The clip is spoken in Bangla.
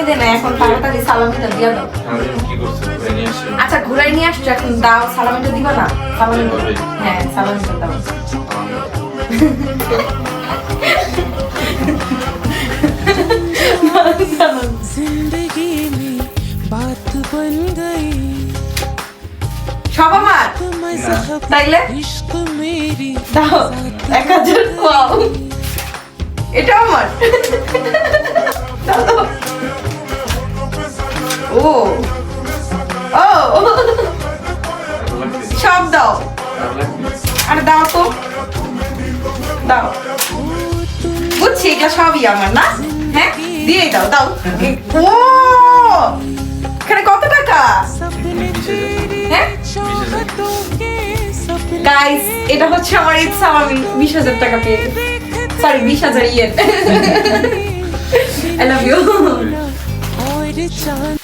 দে না, এখন তাড়াতাড়ি সালামিটা দিয়া দাও। কি করছো? নিয়ে আসি। আচ্ছা ঘুরাই নিয়ে আসছো, এখন দাও, সালামিটা দিবা না? সালামিটা, হ্যাঁ সালামিটা দাও। जिंदगी में बात बन गई সব আমার তাইলে इश्क मेरी দাও 1000 পাও, এটা আমার। দাও দাও। ও ও সব দাও, আরে দাও তো, দাও। বুঝছি এটা সবই আমার না, হ্যাঁ দিয়ে দাও, দাও। ও এখানে কত টাকা? হ্যাঁ গাইস, এটা হচ্ছে আমার ইচ্ছা, আমি 20,000 টাকা পেয়ে, sorry 20,000 yen. I love you. और चांद